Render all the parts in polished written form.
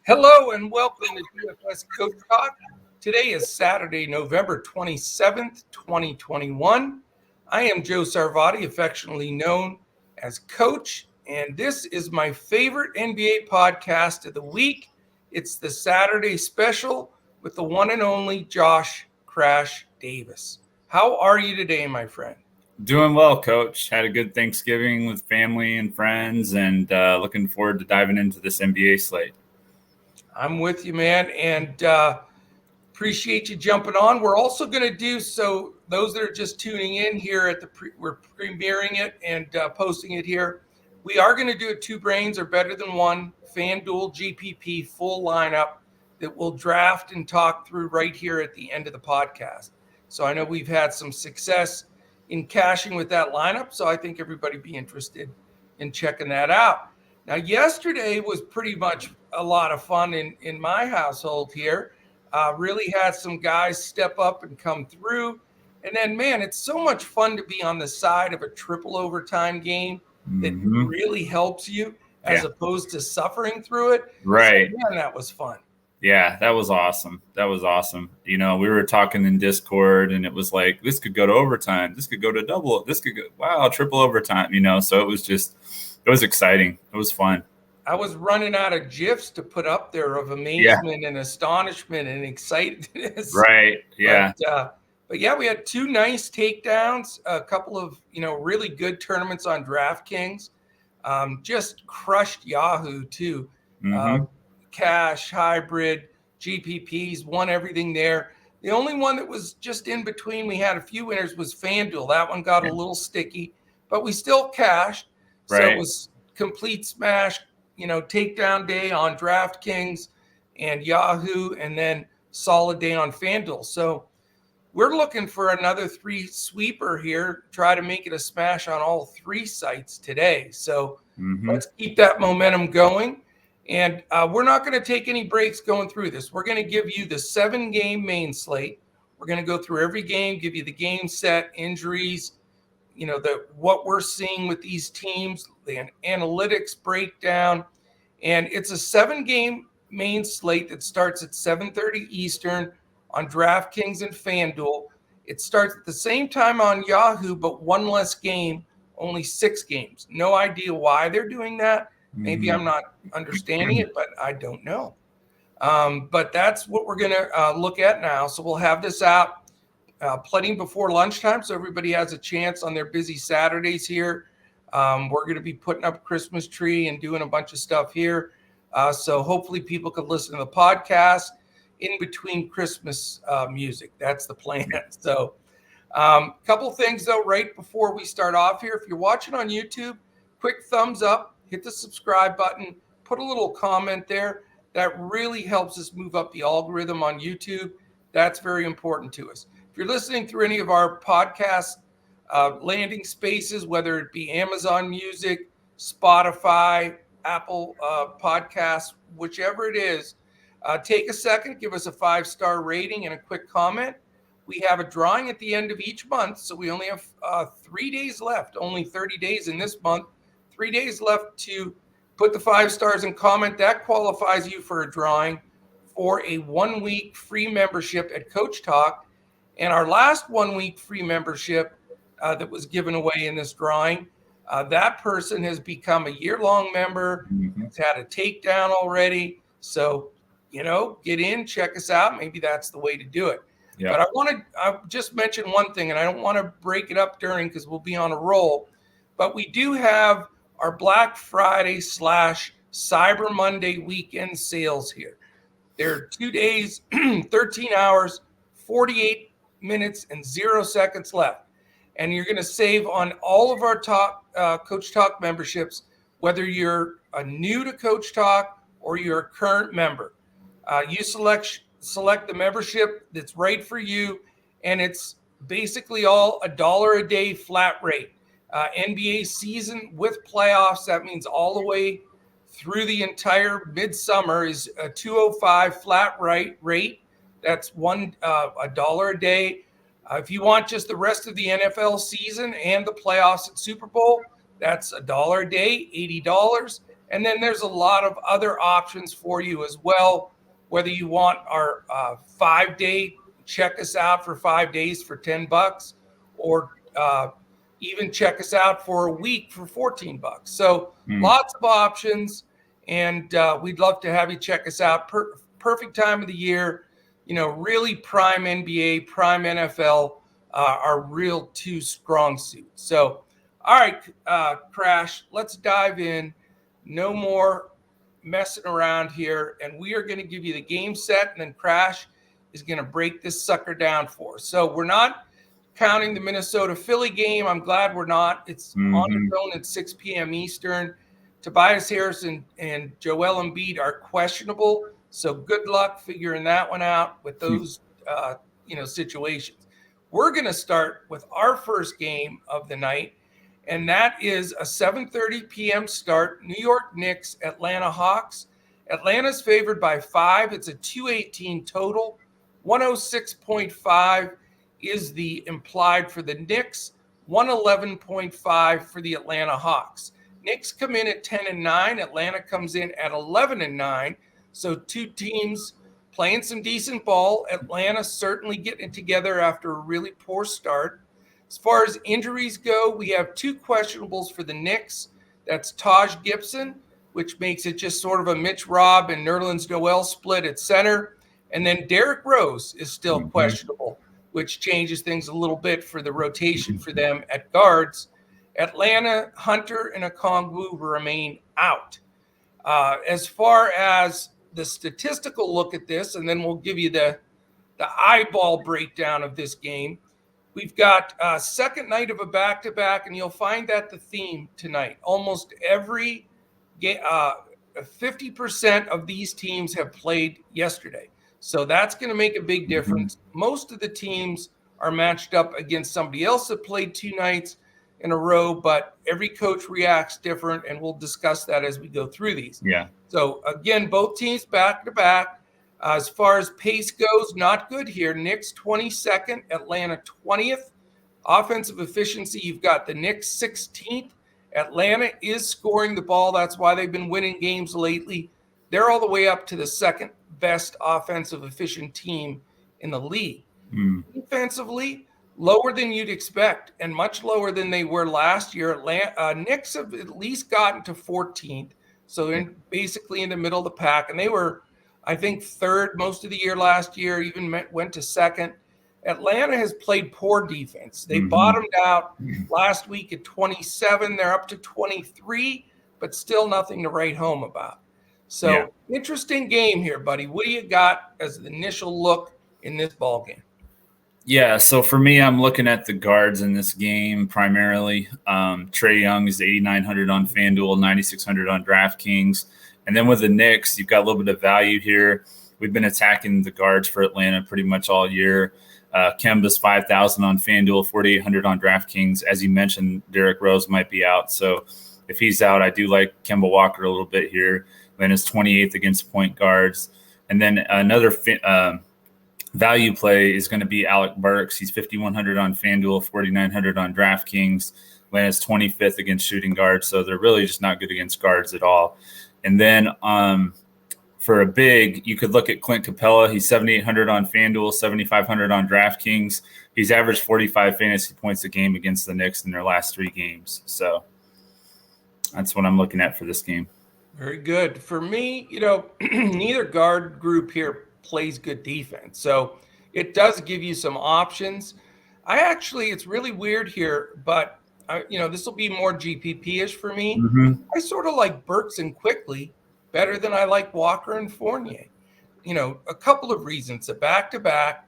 Hello and welcome to DFS CoachTalk. Today is Saturday, November 27th, 2021. I am Joe Sarvati, affectionately known as Coach, and this is my favorite NBA podcast of the week. It's the Saturday special with the one and only Josh Crash Davis. How are you today, my friend? Doing well, Coach. Had a good Thanksgiving with family and friends, and looking forward to diving into this NBA slate. I'm with you, man, and appreciate you jumping on. We're also going to do, so those that are just tuning in here at we're premiering it and posting it here. We are going to do a two brains are better than one FanDuel GPP full lineup that we'll draft and talk through right here at the end of the podcast. So I know we've had some success in cashing with that lineup, so I think everybody be interested in checking that out. Now, yesterday was pretty much a lot of fun in my household here. Really had some guys step up and come through. And then, man, it's so much fun to be on the side of a triple overtime game that really helps you as opposed to suffering through it. Right. So, man, that was fun. Yeah, that was awesome. You know, we were talking in Discord, and it was like, this could go to overtime. This could go to double. This could go, triple overtime, you know. So it was exciting. It was fun. I was running out of GIFs to put up there of amazement and astonishment and excitedness. Right. Yeah. But yeah, we had two nice takedowns, a couple of, really good tournaments on DraftKings. Just crushed Yahoo too. Cash, hybrid, GPPs, won everything there. The only one that was just in between, we had a few winners, was FanDuel. That one got a little sticky, but we still cashed. Right. So it was complete smash, takedown day on DraftKings and Yahoo, and then solid day on FanDuel. So we're looking for another three sweeper here, try to make it a smash on all three sites today. So let's keep that momentum going. And we're not going to take any breaks going through this. We're going to give you the 7-game main slate. We're going to go through every game, give you the game set, injuries, what we're seeing with these teams, the analytics breakdown. And it's a 7-game main slate that starts at 7:30 Eastern on DraftKings and FanDuel. It starts at the same time on Yahoo, but one less game, only 6 games. No idea why they're doing that. Maybe I'm not understanding it, but I don't know. But that's what we're going to look at now. So we'll have this out plenty before lunchtime, so everybody has a chance on their busy Saturdays here. We're going to be putting up a Christmas tree and doing a bunch of stuff here. So hopefully people can listen to the podcast in between Christmas music. That's the plan. So a couple things, though, right before we start off here. If you're watching on YouTube, quick thumbs up. Hit the subscribe button, put a little comment there. That really helps us move up the algorithm on YouTube. That's very important to us. If you're listening through any of our podcast landing spaces, whether it be Amazon Music, Spotify, Apple Podcasts, whichever it is, take a second, give us a 5-star rating and a quick comment. We have a drawing at the end of each month, so we only have 3 days left, only 30 days in this month. 3 days left to put the 5 stars and comment. That qualifies you for a drawing for a 1-week free membership at CoachTalk. And our last 1-week free membership that was given away in this drawing, that person has become a year-long member. It's had a takedown already. So, get in, check us out. Maybe that's the way to do it. Yep. But I just mention one thing, and I don't want to break it up during because we'll be on a roll. But we do have our Black Friday / Cyber Monday weekend sales here. There are 2 days, 13 hours, 48 minutes, and 0 seconds left. And you're going to save on all of our top Coach Talk memberships, whether you're new to Coach Talk or you're a current member. You select the membership that's right for you, and it's basically all $1 a day flat rate. NBA season with playoffs, that means all the way through the entire midsummer is a $205 flat rate. That's $1 a day. If you want just the rest of the NFL season and the playoffs at Super Bowl, that's $1 a day, $80. And then there's a lot of other options for you as well, whether you want our 5-day, check us out for 5 days for $10, or even check us out for a week for $14. So lots of options, and we'd love to have you check us out. Perfect time of the year, really prime NBA, prime NFL, are real two strong suits. So, all right, Crash, let's dive in. No more messing around here, and we are going to give you the game set, and then Crash is going to break this sucker down for us. So we're not counting the Minnesota-Philly game. I'm glad we're not. It's on its own at 6 p.m. Eastern. Tobias Harris and Joel Embiid are questionable, so good luck figuring that one out with those situations. We're going to start with our first game of the night, and that is a 7:30 p.m. start. New York Knicks, Atlanta Hawks. Atlanta's favored by 5. It's a 218 total. 106.5 is the implied for the Knicks. 111.5 for the Atlanta Hawks. Knicks come in at 10-9. Atlanta comes in at 11-9. So two teams playing some decent ball. Atlanta certainly getting it together after a really poor start. As far as injuries go, we have 2 questionables for the Knicks. That's Taj Gibson, which makes it just sort of a Mitch Robb and Nerlens Noel split at center. And then Derrick Rose is still questionable, which changes things a little bit for the rotation for them at guards. Atlanta, Hunter, and Okongwu remain out. As far as the statistical look at this, and then we'll give you the eyeball breakdown of this game. We've got a second night of a back-to-back, and you'll find that the theme tonight. Almost every game, 50% of these teams have played yesterday. So that's going to make a big difference. Most of the teams are matched up against somebody else that played 2 nights in a row, but every coach reacts different, and we'll discuss that as we go through these. Yeah. So, again, both teams back-to-back. As far as pace goes, not good here. Knicks 22nd, Atlanta 20th. Offensive efficiency, you've got the Knicks 16th. Atlanta is scoring the ball. That's why they've been winning games lately. They're all the way up to the second best offensive efficient team in the league. Defensively, lower than you'd expect and much lower than they were last year. Knicks have at least gotten to 14th, so they're basically in the middle of the pack. And they were, I think, third most of the year last year, even went to second. Atlanta has played poor defense. They bottomed out last week at 27. They're up to 23, but still nothing to write home about. So interesting game here, buddy. What do you got as the initial look in this ball game? Yeah, so for me, I'm looking at the guards in this game primarily. Trae Young is 8,900 on FanDuel, 9,600 on DraftKings. And then with the Knicks, you've got a little bit of value here. We've been attacking the guards for Atlanta pretty much all year. Kemba's 5,000 on FanDuel, 4,800 on DraftKings. As you mentioned, Derrick Rose might be out. So if he's out, I do like Kemba Walker a little bit here. Atlanta's 28th against point guards. And then another value play is going to be Alec Burks. He's 5,100 on FanDuel, 4,900 on DraftKings. Atlanta's 25th against shooting guards. So they're really just not good against guards at all. And then for a big, you could look at Clint Capella. He's 7,800 on FanDuel, 7,500 on DraftKings. He's averaged 45 fantasy points a game against the Knicks in their last 3 games. So that's what I'm looking at for this game. Very good. For me, neither guard group here plays good defense. So it does give you some options. It's really weird here, but this will be more GPP-ish for me. I sort of like Burks and Quickly better than I like Walker and Fournier. A couple of reasons. A back-to-back,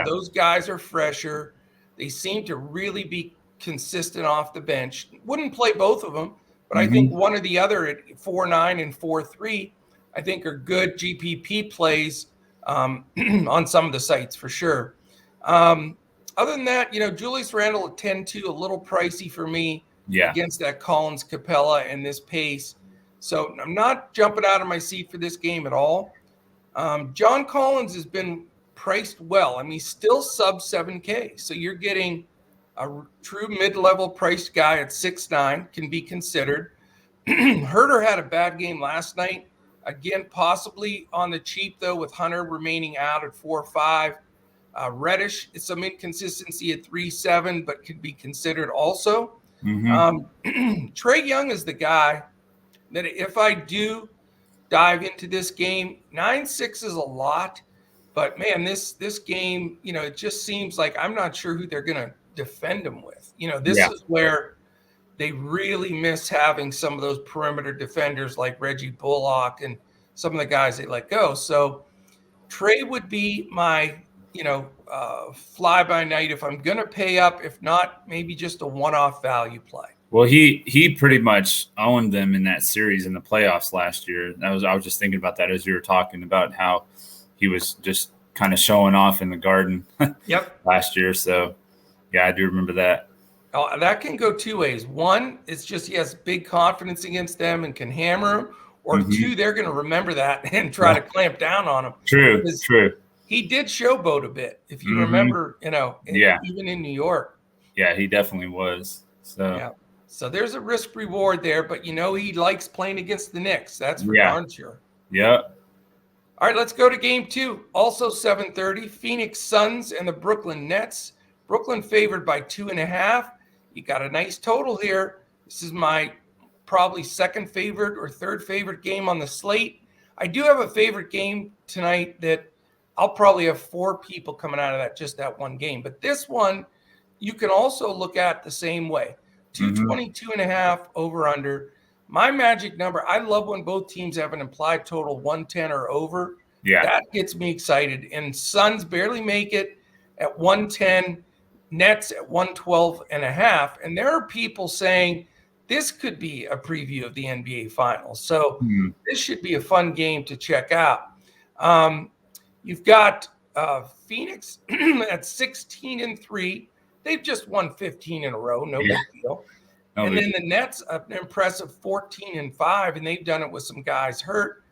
those guys are fresher. They seem to really be consistent off the bench. Wouldn't play both of them, but I think one or the other at 4-9 and 4-3, I think are good GPP plays on some of the sites for sure. Other than that, Julius Randle at 10-2, a little pricey for me against that Collins Capella and this pace. So I'm not jumping out of my seat for this game at all. John Collins has been priced well. I mean, he's still sub 7K. So you're getting a true mid-level priced guy at 6'9", can be considered. Herter had a bad game last night. Again, possibly on the cheap, though, with Hunter remaining out at 4-5. Reddish, it's some inconsistency at 3-7, but could be considered also. Trae Young is the guy that if I do dive into this game, 9-6 is a lot. But, man, this game, it just seems like I'm not sure who they're going to defend him with. This is where they really miss having some of those perimeter defenders like Reggie Bullock and some of the guys they let go. So Trey would be my, fly by night if I'm going to pay up. If not, maybe just a one-off value play. Well, he pretty much owned them in that series in the playoffs last year. I was just thinking about that as you were talking about how he was just kind of showing off in the Garden last year. So, yeah, I do remember that. Oh, that can go two ways. One, it's just he has big confidence against them and can hammer them. Or two, they're going to remember that and try to clamp down on him. True. He did showboat a bit, if you remember, even in New York. Yeah, he definitely was. So there's a risk reward there, but he likes playing against the Knicks. That's for darn sure. Yeah. All right, let's go to game 2. Also 7:30, Phoenix Suns and the Brooklyn Nets. Brooklyn favored by 2.5. You got a nice total here. This is my probably second favorite or third favorite game on the slate. I do have a favorite game tonight that I'll probably have 4 people coming out of just that one game. But this one, you can also look at the same way. 222.5 over under. My magic number, I love when both teams have an implied total 110 or over. Yeah. That gets me excited. And Suns barely make it at 110, Nets at 112.5. And there are people saying this could be a preview of the NBA Finals. So this should be a fun game to check out. You've got Phoenix at 16-3. They've just won 15 in a row. No big deal. And then the Nets, an impressive 14-5, and they've done it with some guys hurt.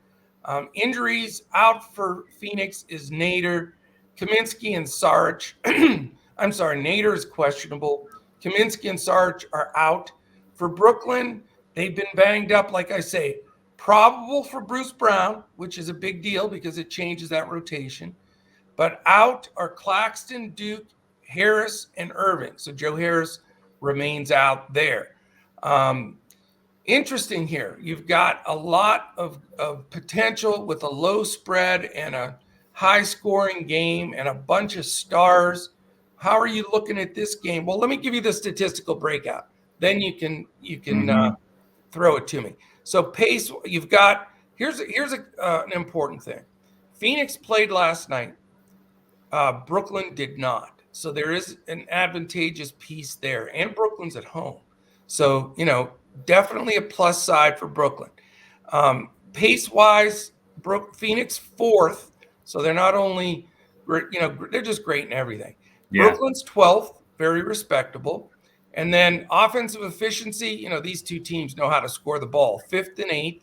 Injuries out for Phoenix is Nader, Kaminsky, and Sarge. I'm sorry, Nader is questionable. Kaminsky and Sarge are out. For Brooklyn, they've been banged up, like I say. Probable for Bruce Brown, which is a big deal because it changes that rotation. But out are Claxton, Duke, Harris, and Irving. So Joe Harris remains out there. Interesting here. You've got a lot of potential with a low spread and a high-scoring game and a bunch of stars. How are you looking at this game? Well, let me give you the statistical breakout. Then you can throw it to me. So pace, you've got here's an important thing. Phoenix played last night. Brooklyn did not. So there is an advantageous piece there, and Brooklyn's at home. So definitely a plus side for Brooklyn. Pace wise, Phoenix 4th. So they're not only they're just great in everything. Yeah. Brooklyn's 12th, very respectable. And then offensive efficiency, these two teams know how to score the ball, 5th and 8th.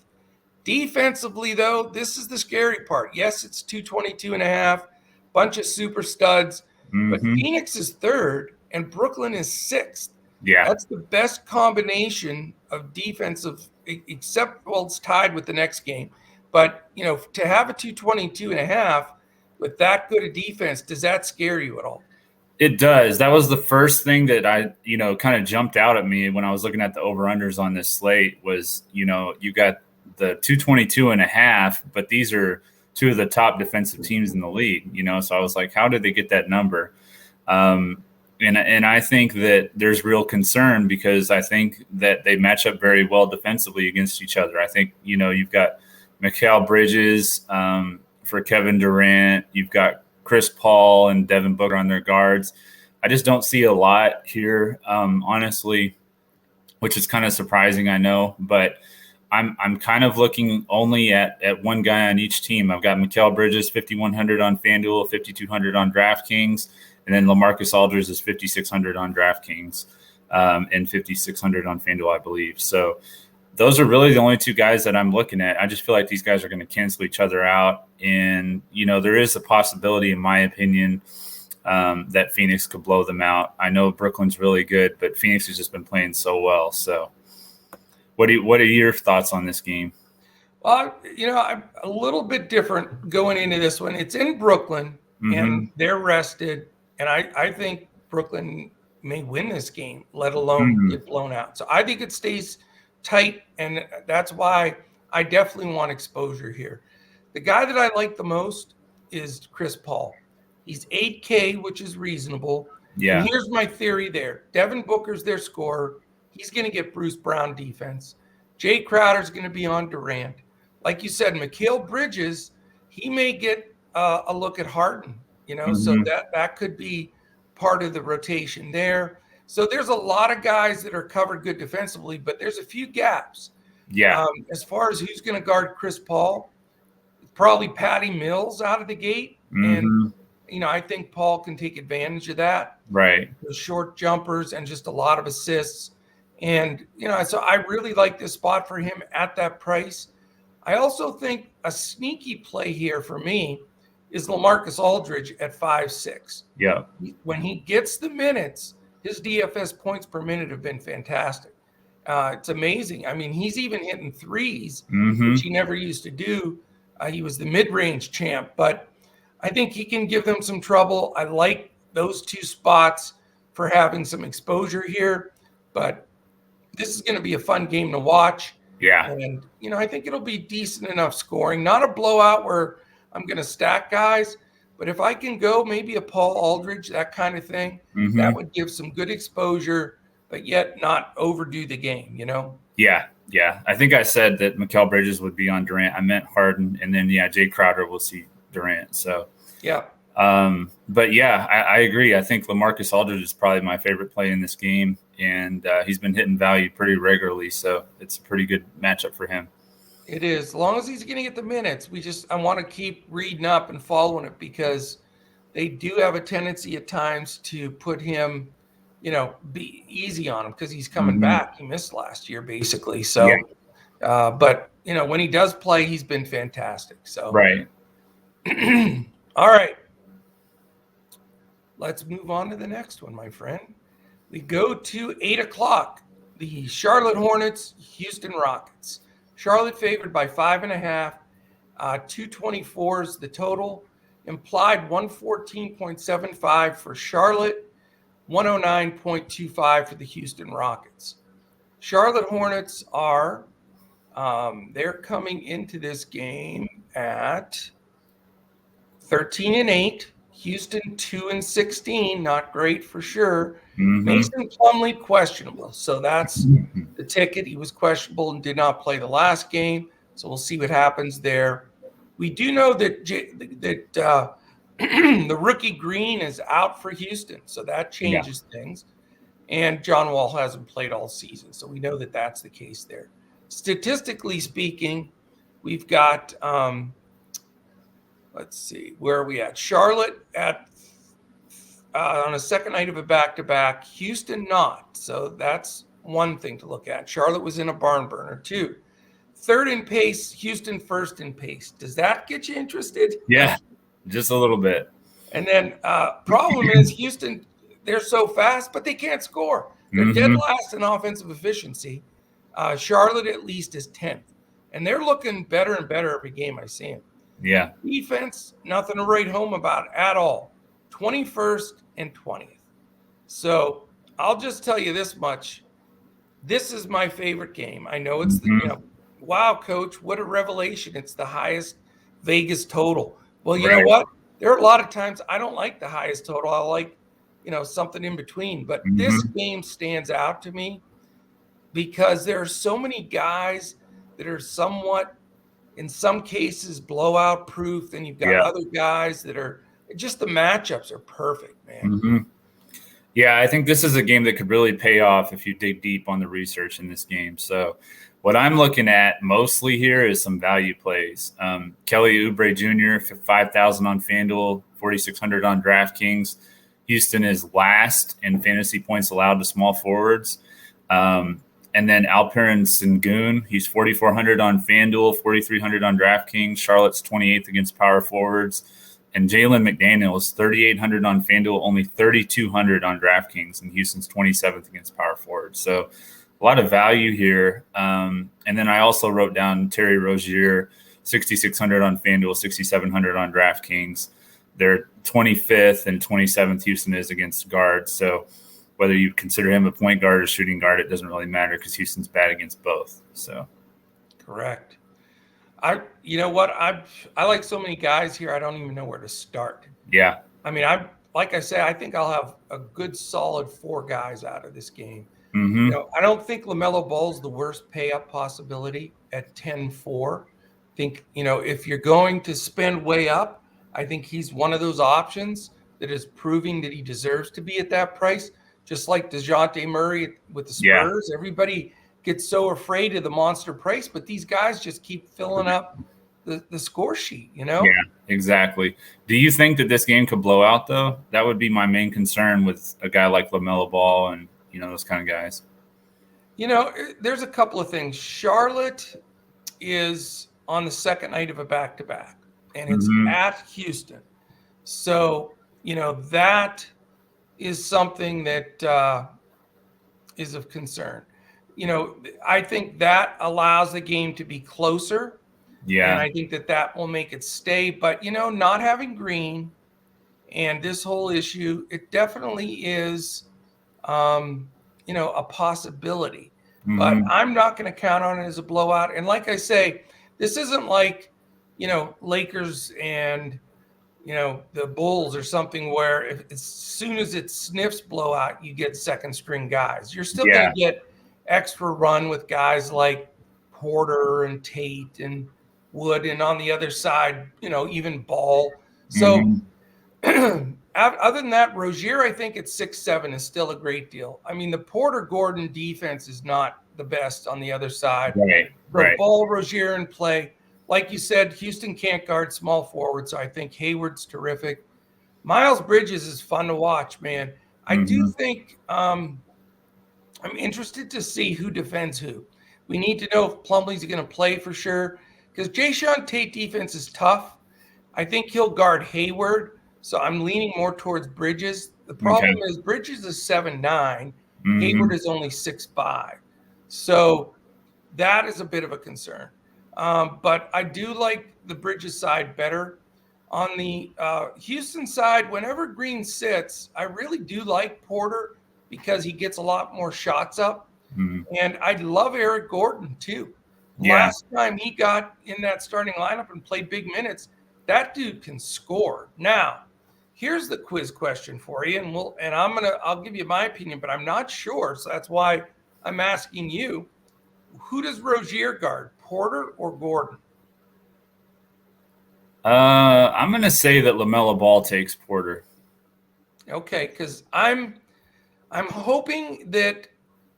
Defensively, though, this is the scary part. Yes, it's 222.5, bunch of super studs, but Phoenix is 3rd and Brooklyn is 6th. Yeah. That's the best combination of defensive, except, it's tied with the next game. But, to have a 222.5 with that good a defense, does that scare you at all? It does. That was the first thing that I, kind of jumped out at me when I was looking at the over-unders on this slate was, you got the 222.5, but these are two of the top defensive teams in the league, So I was like, how did they get that number? And I think that there's real concern because I think that they match up very well defensively against each other. I think, you've got Mikal Bridges for Kevin Durant. You've got Chris Paul and Devin Booker on their guards. I just don't see a lot here, honestly, which is kind of surprising, I know. But I'm kind of looking only at one guy on each team. I've got Mikal Bridges, 5,100 on FanDuel, 5,200 on DraftKings, and then LaMarcus Aldridge is 5,600 on DraftKings and 5,600 on FanDuel, I believe. So those are really the only two guys that I'm looking at. I just feel like these guys are going to cancel each other out. And, there is a possibility, in my opinion, that Phoenix could blow them out. I know Brooklyn's really good, but Phoenix has just been playing so well. So What are your thoughts on this game? Well, I'm a little bit different going into this one. It's in Brooklyn, and they're rested, and I think Brooklyn may win this game, let alone get blown out. So I think it stays tight, and that's why I definitely want exposure here. The guy that I like the most is Chris Paul. He's 8K, which is reasonable. Yeah. And here's my theory there. Devin Booker's their scorer. He's going to get Bruce Brown defense. Jay Crowder's going to be on Durant. Like you said, Mikal Bridges, he may get a look at Harden, so that could be part of the rotation there. So there's a lot of guys that are covered good defensively, but there's a few gaps. Yeah. As far as who's going to guard Chris Paul, probably Patty Mills out of the gate. And, I think Paul can take advantage of that. Right. The short jumpers and just a lot of assists. And, so I really like this spot for him at that price. I also think a sneaky play here for me is LaMarcus Aldridge at 5'6". Yeah. When he gets the minutes, his DFS points per minute have been fantastic. It's amazing. I mean, he's even hitting threes, which he never used to do. He was the mid-range champ, but I think he can give them some trouble. I like those two spots for having some exposure here, but this is going to be a fun game to watch. Yeah. And, I think it'll be decent enough scoring. Not a blowout where I'm going to stack guys, but if I can go maybe a Paul Aldridge, that kind of thing, that would give some good exposure, but yet not overdo the game, Yeah. Yeah. I think I said that Mikal Bridges would be on Durant. I meant Harden. And then, Jay Crowder will see Durant. So, yeah. But yeah, I agree. I think LaMarcus Aldridge is probably my favorite play in this game, and he's been hitting value pretty regularly, so it's a pretty good matchup for him. It is. As long as he's going to get the minutes, I want to keep reading up and following it because they do have a tendency at times to put him, be easy on him because he's coming back. He missed last year basically. So, but when he does play, he's been fantastic. So, right. All right. Let's move on to the next one, my friend. We go to 8 o'clock. The Charlotte Hornets, Houston Rockets. Charlotte favored by 5.5. 224 is the total. Implied 114.75 for Charlotte. 109.25 for the Houston Rockets. Charlotte Hornets are, they're coming into this game at 13-8. Houston 2-16, not great for sure. Mason Plumlee questionable, so that's the ticket. He was questionable and did not play the last game, so we'll see what happens there. We do know that the rookie Green is out for Houston, so that changes things. And John Wall hasn't played all season, so we know that that's the case there. Statistically speaking, we've got let's see, where are we at? Charlotte at on a second night of a back-to-back. Houston not. So that's one thing to look at. Charlotte was in a barn burner too. Third in pace, Houston first in pace. Does that get you interested? Yeah, just a little bit. And then problem is Houston, they're so fast, but they can't score. They're dead last in offensive efficiency. Charlotte at least is 10th. And they're looking better and better every game I see them. Yeah. Defense, nothing to write home about at all. 21st and 20th. So I'll just tell you this much. This is my favorite game. I know it's wow, coach, what a revelation. It's the highest Vegas total. Well, you know what? There are a lot of times I don't like the highest total. I like, something in between. But this game stands out to me because there are so many guys that are somewhat, in some cases, blowout proof. Then you've got other guys that are just, the matchups are perfect, man. Yeah, I think this is a game that could really pay off if you dig deep on the research in this game. So what I'm looking at mostly here is some value plays. Kelly Oubre Jr., 5,000 on FanDuel, 4,600 on DraftKings. Houston is last in fantasy points allowed to small forwards. And then Alperen Sengun, he's 4,400 on FanDuel, 4,300 on DraftKings. Charlotte's 28th against power forwards. And Jalen McDaniel is 3,800 on FanDuel, only 3,200 on DraftKings. And Houston's 27th against power forwards. So a lot of value here. And then I also wrote down Terry Rozier, 6,600 on FanDuel, 6,700 on DraftKings. They're 25th and 27th Houston is against guards. So whether you consider him a point guard or shooting guard, it doesn't really matter because Houston's bad against both. So correct. You know what? I like so many guys here. I don't even know where to start. Yeah. I mean, like I said, I think I'll have a good solid 4 guys out of this game. Mm-hmm. You know, I don't think LaMelo Ball's the worst pay up possibility at 10-4. I think, you know, if you're going to spend way up, I think he's one of those options that is proving that he deserves to be at that price. Just like DeJounte Murray with the Spurs, everybody gets so afraid of the monster price, but these guys just keep filling up the score sheet, you know? Yeah, exactly. Do you think that this game could blow out, though? That would be my main concern with a guy like LaMelo Ball and, you know, those kind of guys. You know, there's a couple of things. Charlotte is on the second night of a back-to-back, and it's at Houston. So, you know, that is something that is of concern. You know, I think that allows the game to be closer. Yeah. And I think that will make it stay. But, you know, not having Green and this whole issue, it definitely is, you know, a possibility. But I'm not going to count on it as a blowout. And like I say, this isn't like, you know, Lakers and, you know, the Bulls or something where as soon as it sniffs blowout, you get second string guys. You're still going to get extra run with guys like Porter and Tate and Wood, and on the other side, you know, even Ball. So other than that, Rozier, I think at 6'7" is still a great deal. I mean, the Porter-Gordon defense is not the best on the other side. Right. Ball, Rozier in play. Like you said, Houston can't guard small forward, so I think Hayward's terrific. Miles Bridges is fun to watch, man. I do think I'm interested to see who defends who. We need to know if Plumlee's going to play for sure, because Jae'Sean Tate defense is tough. I think he'll guard Hayward, so I'm leaning more towards Bridges. The problem is Bridges is 7'9", Hayward is only 6'5", so that is a bit of a concern. But I do like the Bridges side better. On the Houston side, whenever Green sits, I really do like Porter because he gets a lot more shots up. And I love Eric Gordon too. Last time he got in that starting lineup and played big minutes, that dude can score. Now, here's the quiz question for you, and I'll give you my opinion, but I'm not sure, so that's why I'm asking you. Who does Rozier guard, Porter or Gordon? I'm going to say that LaMelo Ball takes Porter. Okay, because I'm hoping that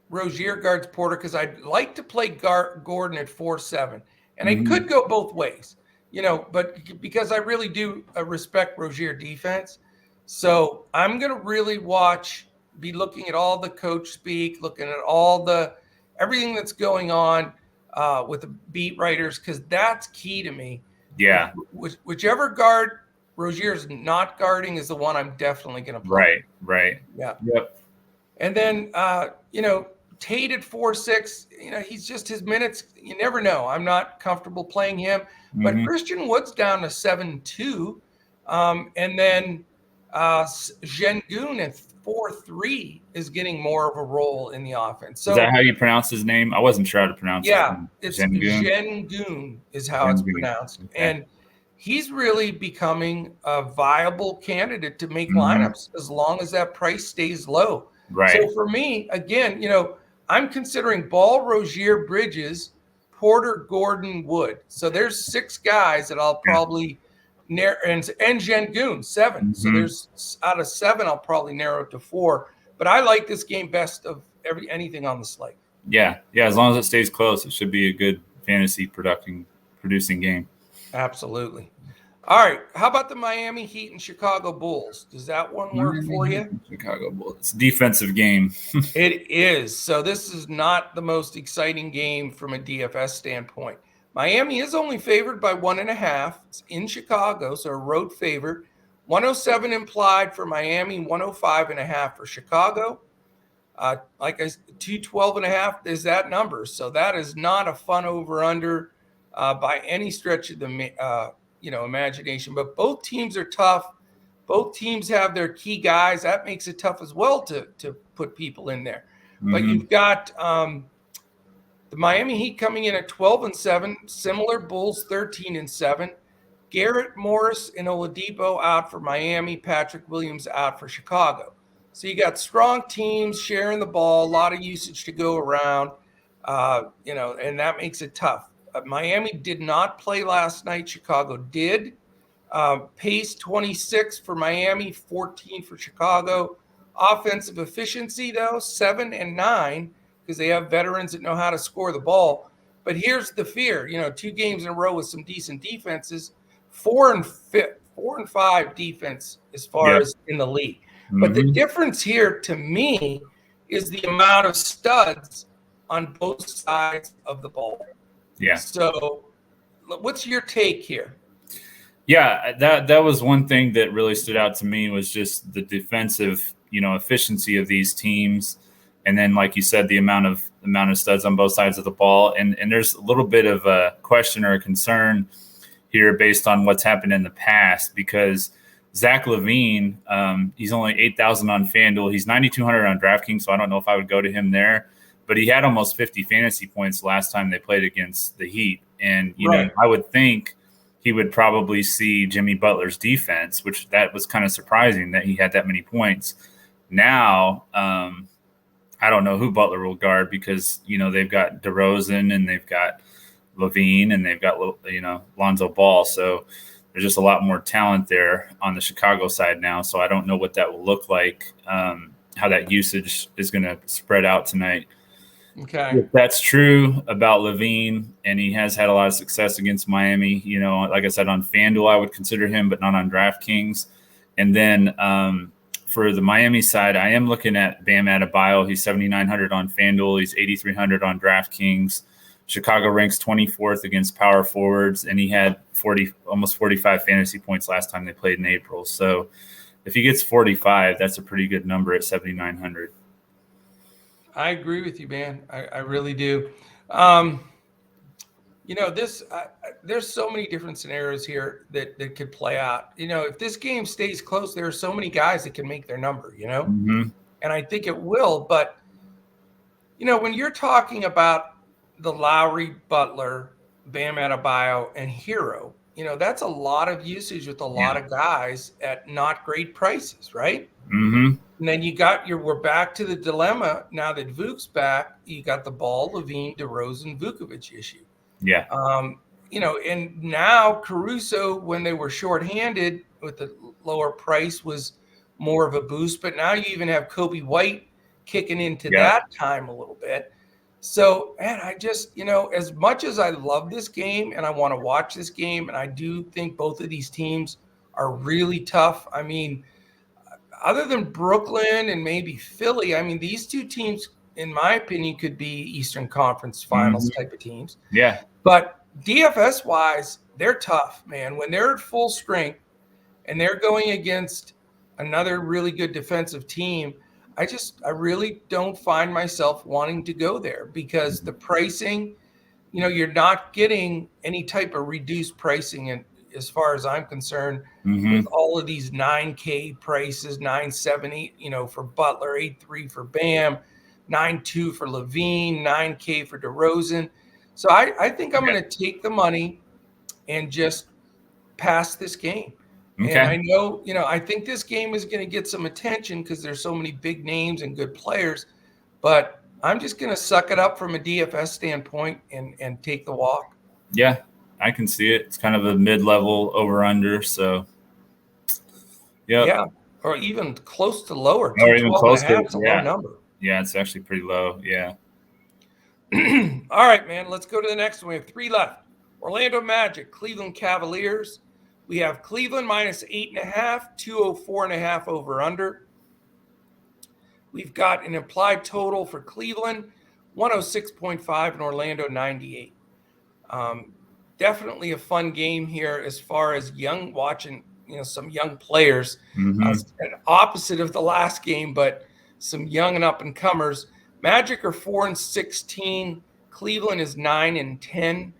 Rozier guards Porter because I'd like to play Gordon at 4'7", and I could go both ways, you know, but because I really do respect Rozier defense, so I'm going to really be looking at all the coach speak, looking at all everything that's going on with the beat writers, because that's key to me. Yeah. Whichever guard Rozier's not guarding is the one I'm definitely going to play. Right. Yeah. Yep. And then, you know, Tate at 4'6", you know, he's just his minutes. You never know. I'm not comfortable playing him. But Christian Wood's down to 7'2". And then Şengün at 4'3" is getting more of a role in the offense. So, is that how you pronounce his name? I wasn't sure how to pronounce his name. It's Şengün is how it's pronounced. Okay. And he's really becoming a viable candidate to make lineups as long as that price stays low. Right. So for me, again, you know, I'm considering Ball, Rozier, Bridges, Porter, Gordon, Wood. So there's 6 guys that I'll probably narrow, and Şengün, 7. So there's out of 7, I'll probably narrow it to 4. But I like this game best of anything on the slate. Yeah. As long as it stays close, it should be a good fantasy producing game. Absolutely. All right. How about the Miami Heat and Chicago Bulls? Does that one work for you? Chicago Bulls. It's a defensive game. It is. So this is not the most exciting game from a DFS standpoint. Miami is only favored by 1.5. It's in Chicago, so a road favorite. 107 implied for Miami, 105.5 for Chicago. Like I said, 212.5 is that number. So that is not a fun over under by any stretch of the imagination. But both teams are tough. Both teams have their key guys. That makes it tough as well to put people in there. But you've got the Miami Heat coming in at 12-7, similar Bulls 13-7. Garrett Morris and Oladipo out for Miami, Patrick Williams out for Chicago. So you got strong teams sharing the ball, a lot of usage to go around, and that makes it tough. Miami did not play last night. Chicago did. Pace 26 for Miami, 14 for Chicago. Offensive efficiency, though, 7 and 9, because they have veterans that know how to score the ball. But here's the fear, 2 games in a row with some decent defenses, 4 and 5 defense as far as in the league. But the difference here to me is the amount of studs on both sides of the ball. Yeah. So what's your take here? Yeah, that was one thing that really stood out to me was just the defensive, efficiency of these teams. And then, like you said, the amount of studs on both sides of the ball. And there's a little bit of a question or a concern here based on what's happened in the past, because Zach LaVine, he's only 8,000 on FanDuel. He's 9,200 on DraftKings, so I don't know if I would go to him there. But he had almost 50 fantasy points last time they played against the Heat. And, I would think he would probably see Jimmy Butler's defense, which that was kind of surprising that he had that many points. Now, I don't know who Butler will guard because, they've got DeRozan and they've got LaVine and they've got, Lonzo Ball. So there's just a lot more talent there on the Chicago side now. So I don't know what that will look like, how that usage is going to spread out tonight. Okay. If that's true about LaVine, and he has had a lot of success against Miami, like I said, on FanDuel, I would consider him, but not on DraftKings. And then for the Miami side, I am looking at Bam Adebayo. He's 7,900 on FanDuel. He's 8,300 on DraftKings. Chicago ranks 24th against power forwards, and he had almost 45 fantasy points last time they played in April. So if he gets 45, that's a pretty good number at 7,900. I agree with you, man. I really do. There's so many different scenarios here that could play out. If this game stays close, there are so many guys that can make their number, and I think it will. But, when you're talking about the Lowry, Butler, Bam Adebayo, and Hero, that's a lot of usage with a lot of guys at not great prices, right? And then we're back to the dilemma now that Vuk's back. You got the Ball, LaVine, DeRozan, Vukovic issue. Yeah. And now Caruso, when they were shorthanded with the lower price, was more of a boost. But now you even have Kobe White kicking into that time a little bit. So, man, I just, as much as I love this game and I want to watch this game, and I do think both of these teams are really tough. I mean, other than Brooklyn and maybe Philly, these two teams, in my opinion, could be Eastern Conference Finals type of teams. Yeah. But DFS-wise, they're tough, man. When they're at full strength and they're going against another really good defensive team, I really don't find myself wanting to go there because the pricing, you're not getting any type of reduced pricing. And as far as I'm concerned, with all of these 9K prices, 9.7, for Butler, 8.3 for Bam, 9.2 for LaVine, 9K for DeRozan. So I think I'm going to take the money and just pass this game. Okay. And I know, I think this game is going to get some attention because there's so many big names and good players, but I'm just going to suck it up from a DFS standpoint and take the walk. Yeah, I can see it. It's kind of a mid-level over-under, so. Yeah, or even close to lower. Or even close to it's a low number. Yeah, it's actually pretty low, yeah. All right, man, let's go to the next one. We have 3 left. Orlando Magic, Cleveland Cavaliers. We have Cleveland minus 8.5, 204.5 over under. We've got an implied total for Cleveland, 106.5, and Orlando 98. Definitely a fun game here as far as watching, some young players. Opposite of the last game, but some young and up and comers. Magic are 4-16. Cleveland is 9-10.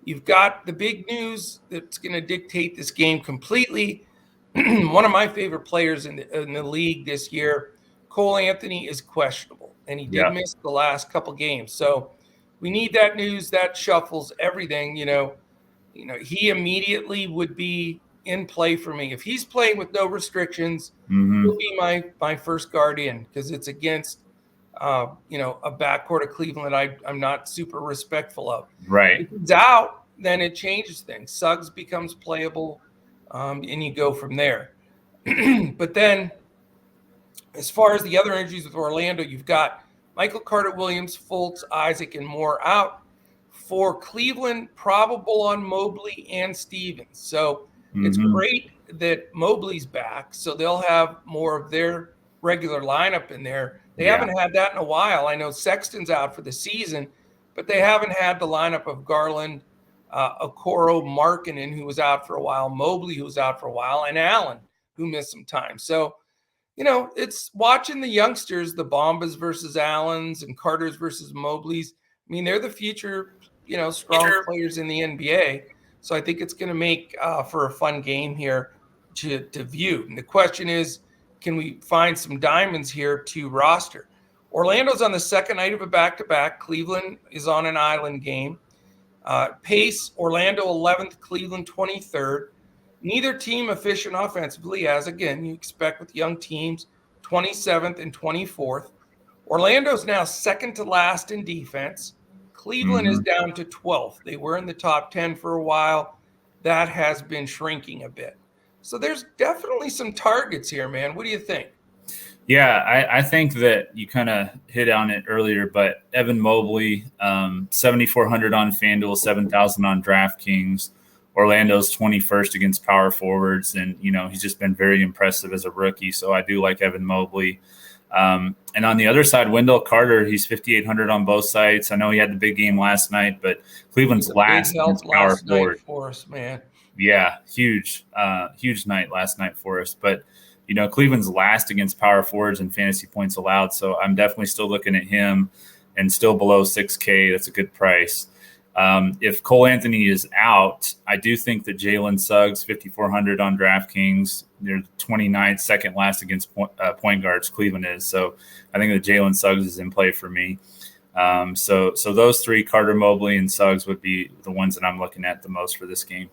You've got the big news that's going to dictate this game completely. One of my favorite players in the league this year, Cole Anthony, is questionable, and he did miss the last couple games. So we need that news. That shuffles everything. He immediately would be in play for me. If he's playing with no restrictions, he'll be my first guard in, because it's against a backcourt of Cleveland I'm not super respectful of. Right. If he's out, then it changes things. Suggs becomes playable, and you go from there. But then, as far as the other injuries with Orlando, you've got Michael Carter-Williams, Fultz, Isaac, and Moore out. For Cleveland, probable on Mobley and Stevens. So it's great that Mobley's back, so they'll have more of their regular lineup in there. They haven't had that in a while. I know Sexton's out for the season, but they haven't had the lineup of Garland, Okoro, Markkanen, who was out for a while, Mobley, who was out for a while, and Allen, who missed some time. So, it's watching the youngsters, the Bombas versus Allens and Carters versus Mobleys. I mean, they're the future, strong players in the NBA. So I think it's going to make for a fun game here to view. And the question is, can we find some diamonds here to roster? Orlando's on the second night of a back-to-back. Cleveland is on an island game. Pace, Orlando 11th, Cleveland 23rd. Neither team efficient offensively, as again you expect with young teams, 27th and 24th. Orlando's now second to last in defense. Cleveland is down to 12th. They were in the top 10 for a while. That has been shrinking a bit. So there's definitely some targets here, man. What do you think? Yeah, I think that you kind of hit on it earlier, but Evan Mobley, 7,400 on FanDuel, 7,000 on DraftKings. Orlando's 21st against power forwards, and he's just been very impressive as a rookie. So I do like Evan Mobley. And on the other side, Wendell Carter, he's 5,800 on both sides. I know he had the big game last night, but Cleveland's last against power forward for us, man. Yeah, huge night last night for us. But Cleveland's last against power forwards and fantasy points allowed. So I'm definitely still looking at him, and still below 6K. That's a good price. If Cole Anthony is out, I do think that Jalen Suggs, 5,400 on DraftKings, they're 29th, second last against point guards, Cleveland is. So I think that Jalen Suggs is in play for me. So those three, Carter, Mobley, and Suggs, would be the ones that I'm looking at the most for this game.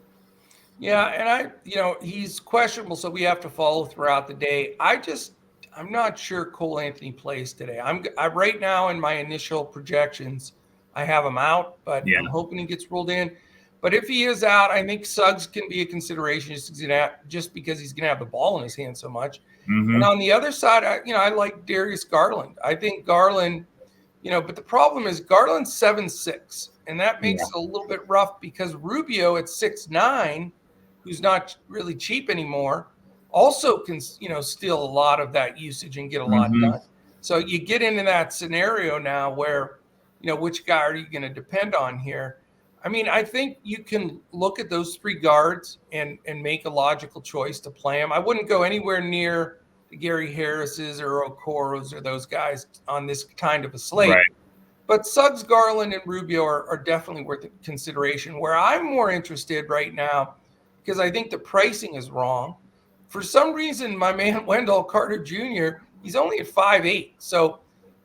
Yeah, and he's questionable, so we have to follow throughout the day. I'm not sure Cole Anthony plays today. I'm right now in my initial projections, I have him out, but I'm hoping he gets ruled in. But if he is out, I think Suggs can be a consideration just because he's going to have the ball in his hand so much. And on the other side, I like Darius Garland. I think Garland, but the problem is Garland's 7'6", and that makes it a little bit rough because Rubio at 6'9", who's not really cheap anymore, also can, steal a lot of that usage and get a lot done. So you get into that scenario now where, which guy are you going to depend on here? I mean, I think you can look at those three guards and make a logical choice to play them. I wouldn't go anywhere near the Gary Harris's or Okoros or those guys on this kind of a slate. Right. But Suggs, Garland, and Rubio are definitely worth consideration. Where I'm more interested right now, because I think the pricing is wrong. For some reason, my man Wendell Carter Jr., he's only at 5'8". So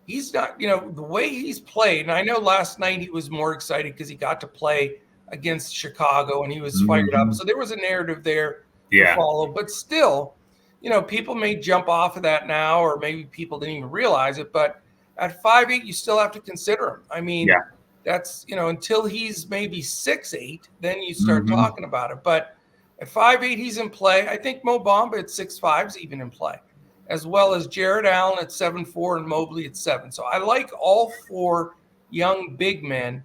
he's not, the way he's played, and I know last night he was more excited because he got to play against Chicago and he was fired up. So there was a narrative there to follow. But still, people may jump off of that now, or maybe people didn't even realize it. But at 5'8", you still have to consider him. I mean, that's, until he's maybe 6'8", then you start talking about it. But at 5'8", he's in play. I think Mo Bamba at 6'5" is even in play, as well as Jared Allen at 7'4" and Mobley at 7. So I like all four young big men.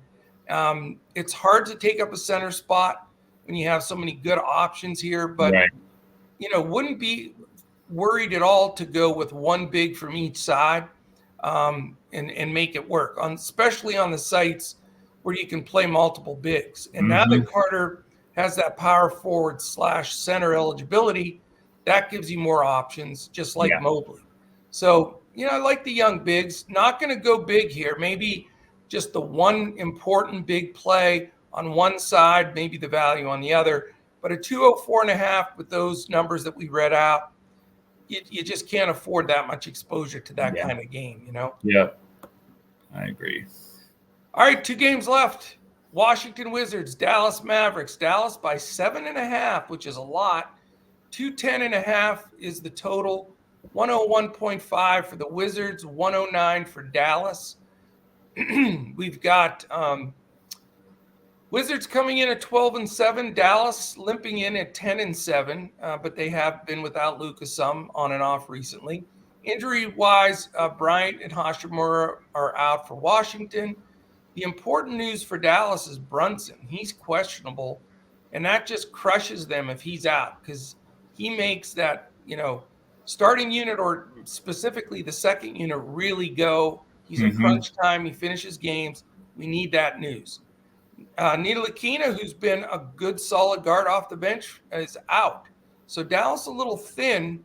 It's hard to take up a center spot when you have so many good options here, but wouldn't be worried at all to go with one big from each side and make it work, especially on the sites where you can play multiple bigs. And now that Carter has that power forward / center eligibility, that gives you more options, just like Mobley. So I like the young bigs. Not going to go big here. Maybe just the one important big play on one side, maybe the value on the other. But a 204.5 with those numbers that we read out, you just can't afford that much exposure to that kind of game, Yep, I agree. All right, 2 games left. Washington Wizards, Dallas Mavericks. Dallas by 7.5, which is a lot. 210.5 is the total. 101.5 for the Wizards, 109 for Dallas. We've got Wizards coming in at 12-7, Dallas limping in at 10-7, but they have been without Luka some on and off recently. Injury-wise, Bryant and Hashimura are out for Washington. The important news for Dallas is Brunson. He's questionable, and that just crushes them if he's out, because he makes that, starting unit, or specifically the second unit, really go. He's in crunch time. He finishes games. We need that news. Nita Lakina, who's been a good solid guard off the bench, is out. So Dallas a little thin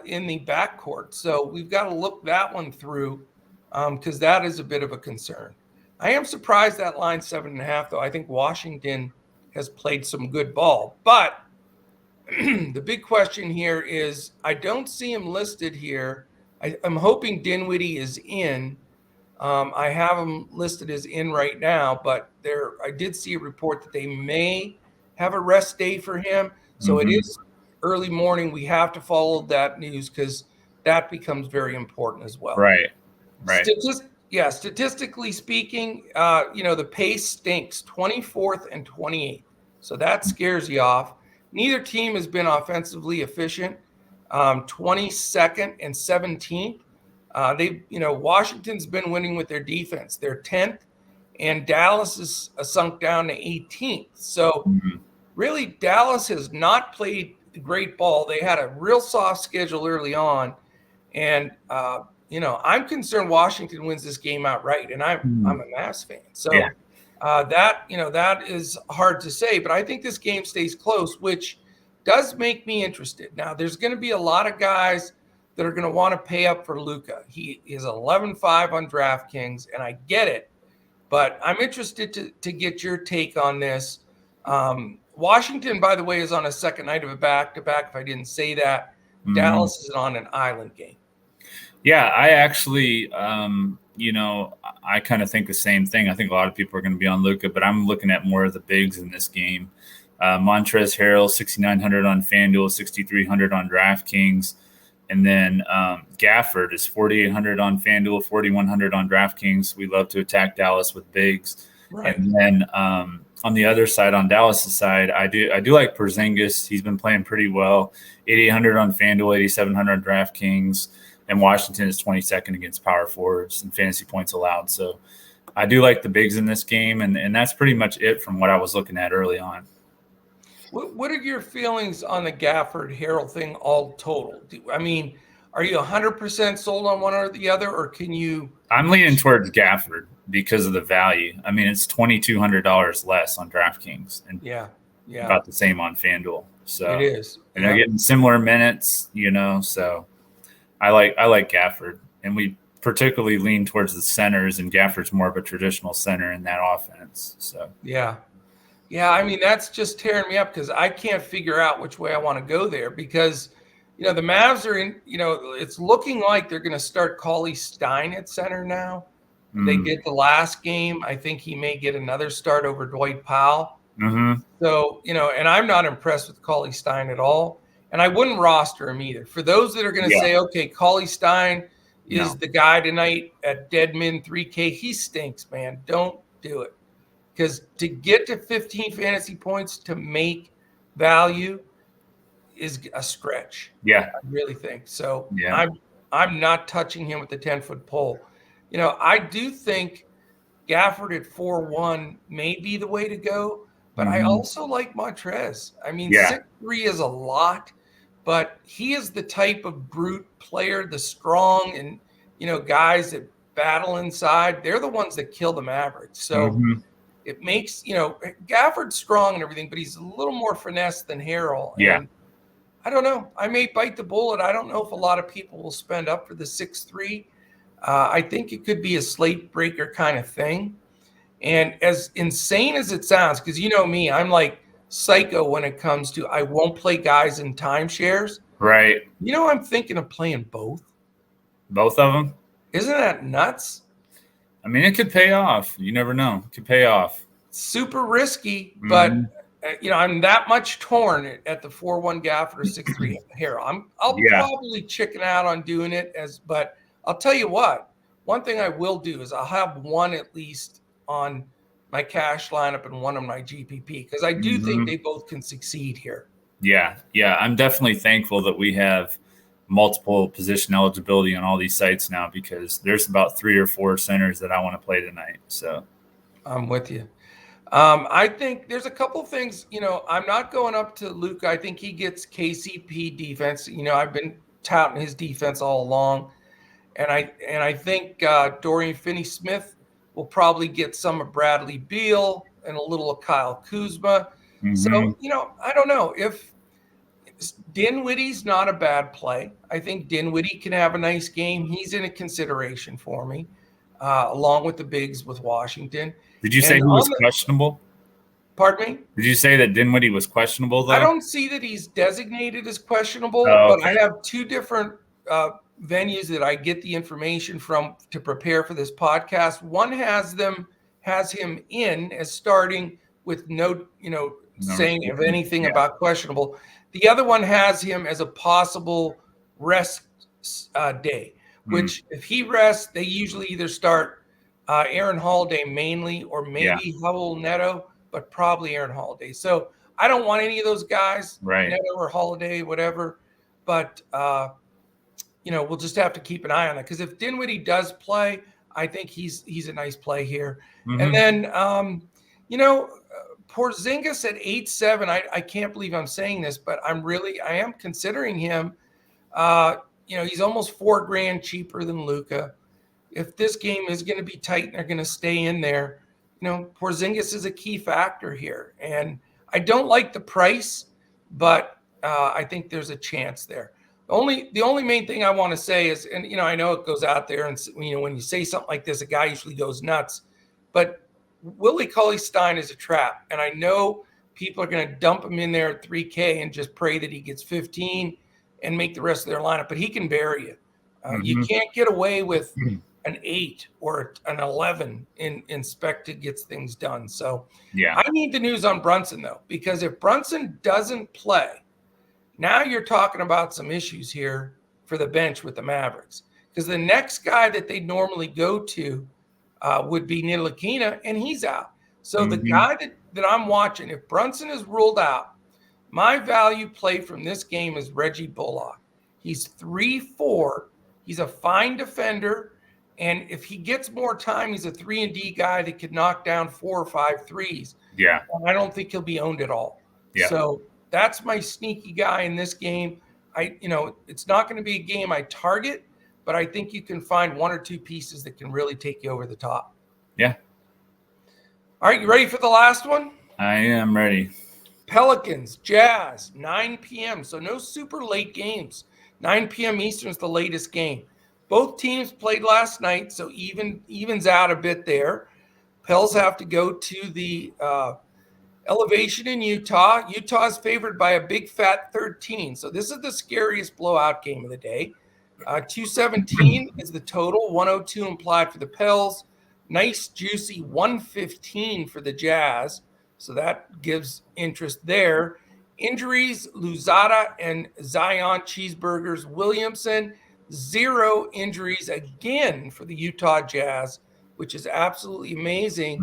in the backcourt. So we've got to look that one through because that is a bit of a concern. I am surprised that line's 7.5, though. I think Washington has played some good ball. But the big question here is I don't see him listed here. I'm hoping Dinwiddie is in. I have him listed as in right now, but I did see a report that they may have a rest day for him. So it is early morning. We have to follow that news because that becomes very important as well. Right. Statistically speaking, the pace stinks, 24th and 28th. So that scares you off. Neither team has been offensively efficient, 22nd and 17th. Washington's been winning with their defense. They're 10th, and Dallas is sunk down to 18th. So really, Dallas has not played great ball. They had a real soft schedule early on, and I'm concerned Washington wins this game outright, and I'm a Mavs fan. So that is hard to say, but I think this game stays close, which does make me interested. Now, there's going to be a lot of guys that are going to want to pay up for Luka. He is 11-5 on DraftKings, and I get it, but I'm interested to get your take on this. Washington, by the way, is on a second night of a back-to-back, if I didn't say that. Dallas is on an island game. Yeah, I actually, I kind of think the same thing. I think a lot of people are going to be on Luka, but I'm looking at more of the bigs in this game. Montrezl Harrell, 6,900 on FanDuel, 6,300 on DraftKings. And then Gafford is 4,800 on FanDuel, 4,100 on DraftKings. We love to attack Dallas with bigs. Right. And then on the other side, on Dallas' side, I do like Porzingis. He's been playing pretty well. 8,800 on FanDuel, 8,700 on DraftKings. And Washington is 22nd against power forwards and fantasy points allowed. So I do like the bigs in this game, and that's pretty much it from what I was looking at early on. What are your feelings on the Gafford Harrell thing all total? I mean, are you 100% sold on one or the other, or can you? I'm leaning towards Gafford because of the value. I mean, it's $2,200 less on DraftKings, and about the same on FanDuel. So it is, and they're getting similar minutes, So I like Gafford, and we particularly lean towards the centers, and Gafford's more of a traditional center in that offense. So yeah, I mean, that's just tearing me up because I can't figure out which way I want to go there because, the Mavs are in, it's looking like they're going to start Cauley-Stein at center now. They did the last game. I think he may get another start over Dwight Powell. So, and I'm not impressed with Cauley-Stein at all. And I wouldn't roster him either. For those that are going to say, okay, Cauley-Stein is the guy tonight at Deadman 3K, he stinks, man. Don't do it. Because to get to 15 fantasy points to make value is a stretch. Yeah. I really think. So I'm not touching him with the 10-foot pole. I do think Gafford at 4-1 may be the way to go, but I also like Montrez. I mean, 6'3" is a lot, but he is the type of brute player, the strong and, guys that battle inside. They're the ones that kill the Mavericks. So it makes, Gafford's strong and everything, but he's a little more finesse than Harrell. Yeah. And I don't know. I may bite the bullet. I don't know if a lot of people will spend up for the 6-3. I think it could be a slate breaker kind of thing. And as insane as it sounds, because you know me, I'm like psycho when it comes to I won't play guys in timeshares. Right. You know, I'm thinking of playing both. Both of them? Isn't that nuts? I mean, it could pay off. You never know. It could pay off. Super risky, but I'm that much torn at the 4-1 gap or 6-3 here. I'll probably chicken out on doing it but I'll tell you what. One thing I will do is I'll have one at least on my cash lineup and one on my GPP because I do think they both can succeed here. Yeah. I'm definitely thankful that we have multiple position eligibility on all these sites now because there's about 3 or 4 centers that I want to play tonight. So I'm with you. I think there's a couple things, I'm not going up to Luka. I think he gets KCP defense. I've been touting his defense all along. And I think Dorian Finney-Smith will probably get some of Bradley Beal and a little of Kyle Kuzma. So, I don't know if Dinwiddie's not a bad play. I think Dinwiddie can have a nice game. He's in a consideration for me, along with the bigs with Washington. Did you say he was questionable? Pardon me? Did you say that Dinwiddie was questionable, though? I don't see that he's designated as questionable, but I have 2 different venues that I get the information from to prepare for this podcast. One has him in as starting with no saying of anything about questionable. The other one has him as a possible rest day, which if he rests, they usually either start Aaron Holiday mainly or maybe Howell Neto, but probably Aaron Holiday. So I don't want any of those guys, Neto or Holiday, whatever. But, we'll just have to keep an eye on it. Because if Dinwiddie does play, I think he's a nice play here. And then, Porzingis at 8.7, I can't believe I'm saying this, but I am considering him. He's almost $4,000 cheaper than Luka. If this game is going to be tight and they're going to stay in there, Porzingis is a key factor here. And I don't like the price, but I think there's a chance there. The only main thing I want to say is, and I know it goes out there, and when you say something like this, a guy usually goes nuts. But Willie Cauley-Stein is a trap, and I know people are going to dump him in there at 3K and just pray that he gets 15 and make the rest of their lineup. But he can bury you. You can't get away with an 8 or an 11 in spec to get things done. So I need the news on Brunson, though, because if Brunson doesn't play, now you're talking about some issues here for the bench with the Mavericks. Because the next guy that they normally go to would be Ntilikina, and he's out. So the guy that I'm watching, if Brunson is ruled out, my value play from this game is Reggie Bullock. He's 3-4. He's a fine defender. And if he gets more time, he's a 3-and-D guy that could knock down 4 or 5 threes. Yeah. And I don't think he'll be owned at all. Yeah. So that's my sneaky guy in this game. It's not going to be a game I target, but I think you can find 1 or 2 pieces that can really take you over the top. Yeah. All right, you ready for the last one? I am ready. Pelicans, Jazz, 9 p.m. So no super late games. 9 p.m. Eastern is the latest game. Both teams played last night, so evens out a bit there. Pels have to go to the elevation in Utah. Utah is favored by a big fat 13. So this is the scariest blowout game of the day. 217 is the total, 102 implied for the Pels. Nice, juicy 115 for the Jazz. So that gives interest there. Injuries, Luzada and Zion Cheeseburgers Williamson. 0 injuries again for the Utah Jazz, which is absolutely amazing.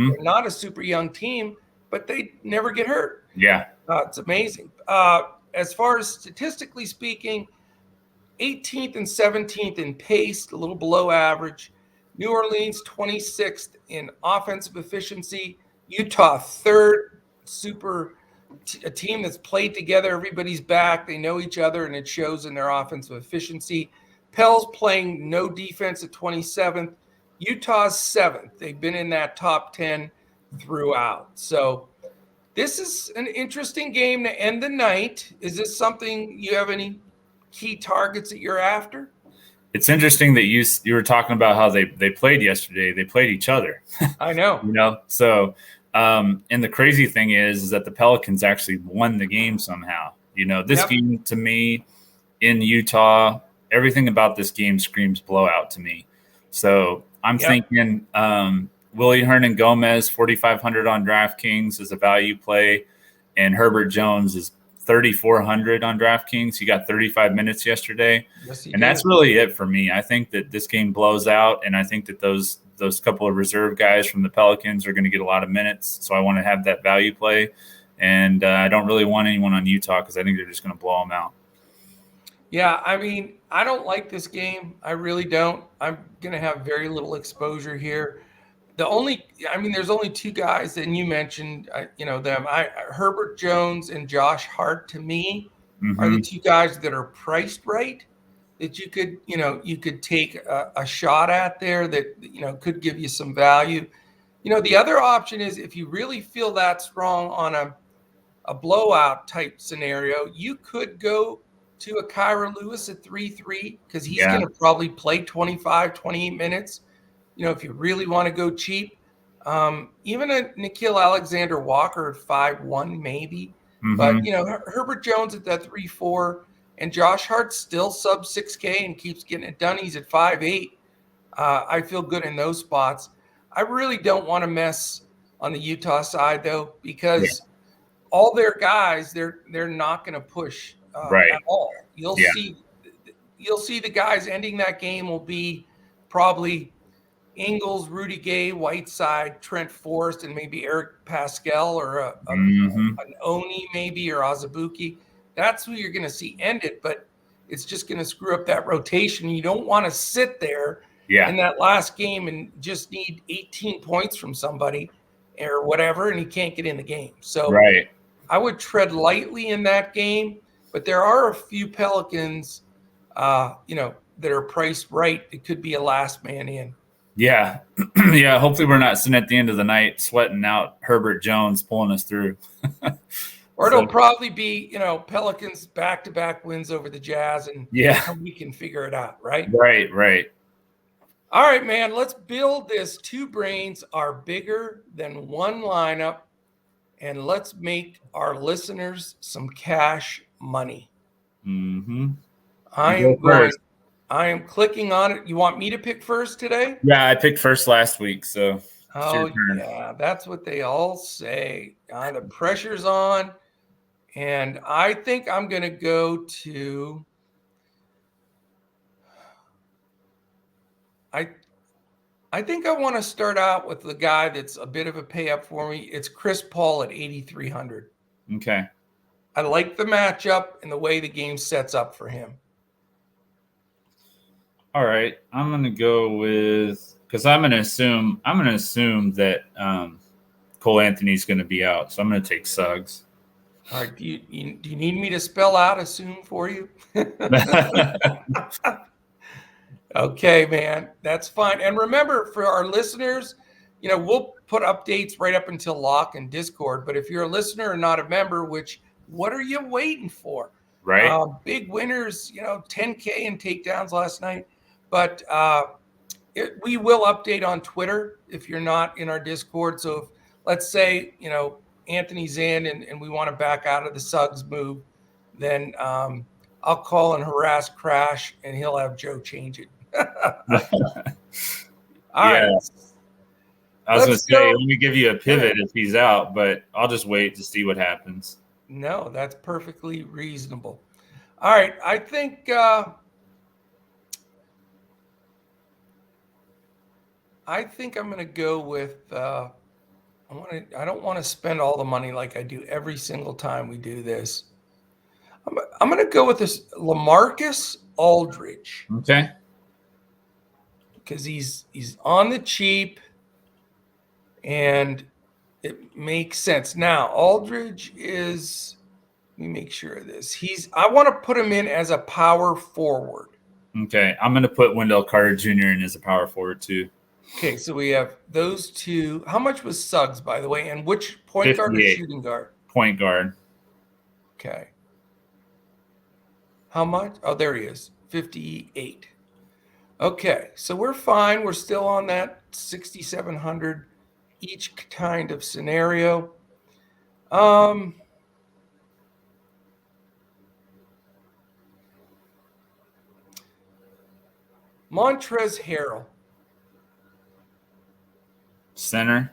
They're not a super young team, but they never get hurt. Yeah. It's amazing. As far as statistically speaking, 18th and 17th in pace, a little below average. New Orleans 26th in offensive efficiency. Utah 3rd, a team that's played together. Everybody's back. They know each other, and it shows in their offensive efficiency. Pels playing no defense at 27th. Utah's 7th. They've been in that top 10 throughout. So This is an interesting game to end the night. Is this something you have any key targets that you're after? It's interesting that you were talking about how they played yesterday. They played each other. I know. So and the crazy thing is that the Pelicans actually won the game somehow. This game to me in Utah, everything about this game screams blowout to me. So I'm thinking Willie Hernan Gomez, 4,500 on DraftKings is a value play, and Herbert Jones is 3,400 on DraftKings. He got 35 minutes yesterday. Yes, and that's really it for me. I think that this game blows out, and I think that those couple of reserve guys from the Pelicans are going to get a lot of minutes. So I want to have that value play, and I don't really want anyone on Utah because I think they're just going to blow them out. Yeah, I mean, I don't like this game. I really don't. I'm going to have very little exposure here. There's only two guys, and you mentioned, them. Herbert Jones and Josh Hart, to me, are the two guys that are priced right, that you could take a shot at there that, could give you some value. The other option is if you really feel that strong on a blowout type scenario, you could go to a Kyra Lewis at 3-3 because he's going to probably play 25, 28 minutes. If you really want to go cheap, even a Nickeil Alexander-Walker at 5-1 maybe. But, Herbert Jones at that 3-4 and Josh Hart still sub 6K and keeps getting it done. He's at 5-8. I feel good in those spots. I really don't want to mess on the Utah side, though, because all their guys, they're not going to push at all. You'll see the guys ending that game will be probably Ingles, Rudy Gay, Whiteside, Trent Forrest, and maybe Eric Pascal or an Oni maybe or Azubuike. That's who you're going to see end it, but it's just going to screw up that rotation. You don't want to sit there in that last game and just need 18 points from somebody or whatever, and he can't get in the game. So I would tread lightly in that game, but there are a few Pelicans, that are priced right. It could be a last man in. Yeah. Yeah. Hopefully we're not sitting at the end of the night sweating out Herbert Jones pulling us through. Or it'll probably be, Pelicans back-to-back wins over the Jazz, and we can figure it out, right? Right. All right, man, let's build this. Two brains are bigger than one lineup, and let's make our listeners some cash money. I am clicking on it. You want me to pick first today? Yeah, I picked first last week, so. Oh, yeah, that's what they all say. The pressure's on, and I think I'm going to go to I think I want to start out with the guy that's a bit of a pay up for me. It's Chris Paul at 8,300. Okay. I like the matchup and the way the game sets up for him. All right, I'm going to go with because I'm going to assume that Cole Anthony's going to be out, so I'm going to take Suggs. All right, do you need me to spell out assume for you? Okay, man, that's fine. And remember, for our listeners, we'll put updates right up until lock in Discord. But if you're a listener and not a member, what are you waiting for? Right. Big winners, 10K in takedowns last night. But we will update on Twitter if you're not in our Discord. So if, let's say, Anthony's in and we want to back out of the Suggs move, then I'll call and harass Crash and he'll have Joe change it. All right. I was going to say, let me give you a pivot if he's out, but I'll just wait to see what happens. No, that's perfectly reasonable. All right. I think I'm going to go with I don't want to spend all the money like I do every single time we do this. I'm going to go with this LaMarcus Aldridge. Okay. Because he's on the cheap and it makes sense. Now, Aldridge is, let me make sure of this. I want to put him in as a power forward. Okay. I'm going to put Wendell Carter Jr. in as a power forward too. Okay, so we have those two. How much was Suggs, by the way? And which point guard or 58. shooting guard? Point guard. Okay. How much? Oh, there he is. 58. Okay, so we're fine. We're still on that 6,700 each kind of scenario. Montrezl Harrell. Center.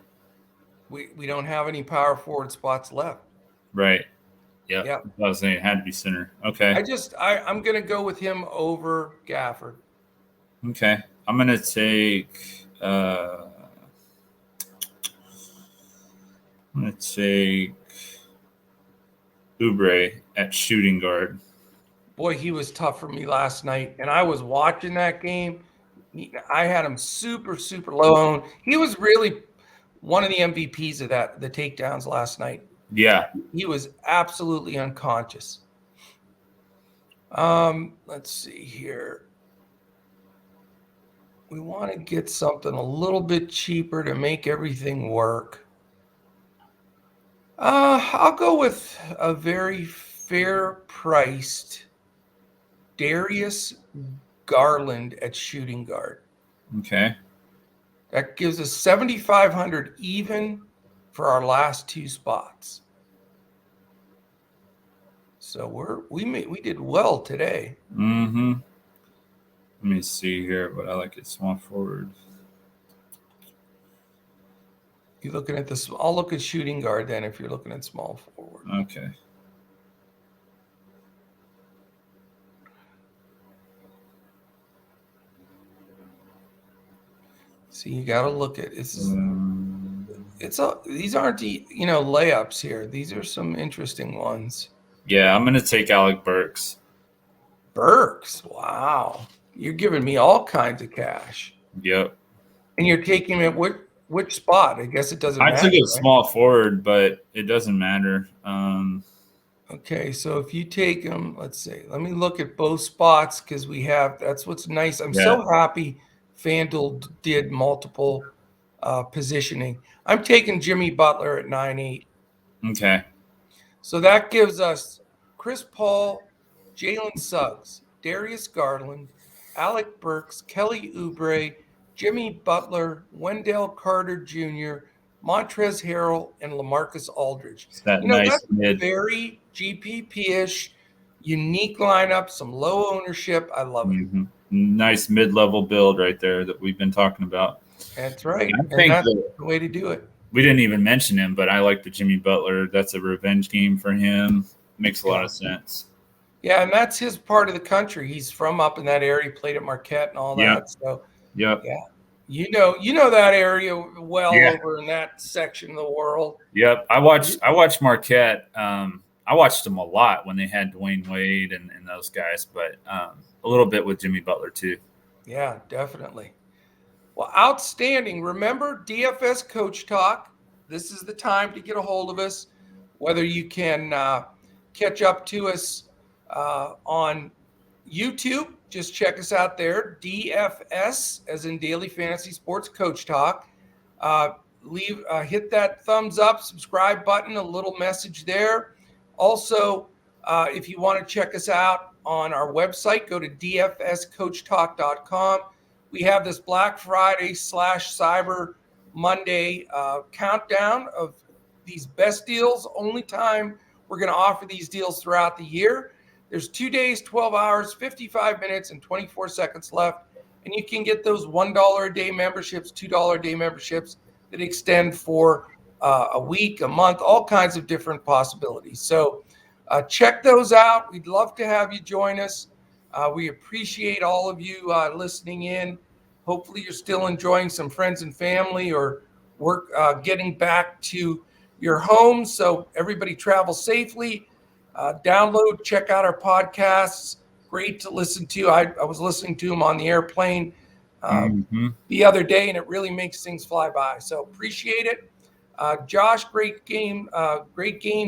We don't have any power forward spots left. Right. Yep. Yep. I was saying it had to be center. Okay. I'm gonna go with him over Gafford. Okay. I'm gonna take Oubre at shooting guard. Boy, he was tough for me last night, and I was watching that game. I had him super, super low owned. He was really one of the MVPs of the takedowns last night. Yeah. He was absolutely unconscious. Let's see here. We want to get something a little bit cheaper to make everything work. I'll go with a very fair-priced Darius Garland at shooting guard. Okay. That gives us 7,500 even for our last two spots. So we did well today. Mm-hmm. Let me see here, but I like it small forward. You're looking at this. I'll look at shooting guard then if you're looking at small forward. Okay. So you got to look at this. These aren't layups here. These are some interesting ones. Yeah, I'm gonna take Alec Burks. Burks, wow! You're giving me all kinds of cash. Yep. And you're taking him at which spot? I guess it doesn't matter. I took it small forward, but it doesn't matter. Okay, so if you take him, let's see. Let me look at both spots because that's what's nice. I'm so happy FanDuel did multiple positioning. I'm taking Jimmy Butler at 9.8. Okay. So that gives us Chris Paul, Jalen Suggs, Darius Garland, Alec Burks, Kelly Oubre, Jimmy Butler, Wendell Carter Jr., Montrezl Harrell, and LaMarcus Aldridge. That's very GPP-ish, unique lineup, some low ownership. I love it. Nice mid-level build right there that we've been talking about. That's right. And that's the way to do it. We didn't even mention him, but I like the Jimmy Butler. That's a revenge game for him. Makes a lot of sense. Yeah, and that's his part of the country. He's from up in that area. He played at Marquette and all that. So, yeah, you know that area well over in that section of the world. Yep, I watched Marquette. I watched them a lot when they had Dwayne Wade and those guys, but a little bit with Jimmy Butler too. Yeah, definitely. Well, outstanding. Remember, DFS Coach Talk. This is the time to get a hold of us. Whether you can catch up to us on YouTube, just check us out there. DFS, as in Daily Fantasy Sports Coach Talk. Hit that thumbs up, subscribe button, a little message there. Also, if you want to check us out on our website, go to dfscoachtalk.com. We have this Black Friday / Cyber Monday countdown of these best deals. Only time we're going to offer these deals throughout the year. There's 2 days, 12 hours, 55 minutes, and 24 seconds left. And you can get those $1 a day memberships, $2 a day memberships that extend for a week, a month, all kinds of different possibilities. So check those out. We'd love to have you join us. We appreciate all of you listening in. Hopefully you're still enjoying some friends and family or work, getting back to your home. So everybody travel safely. Download, check out our podcasts. Great to listen to. I was listening to them on the airplane the other day, and it really makes things fly by. So appreciate it. Josh, great game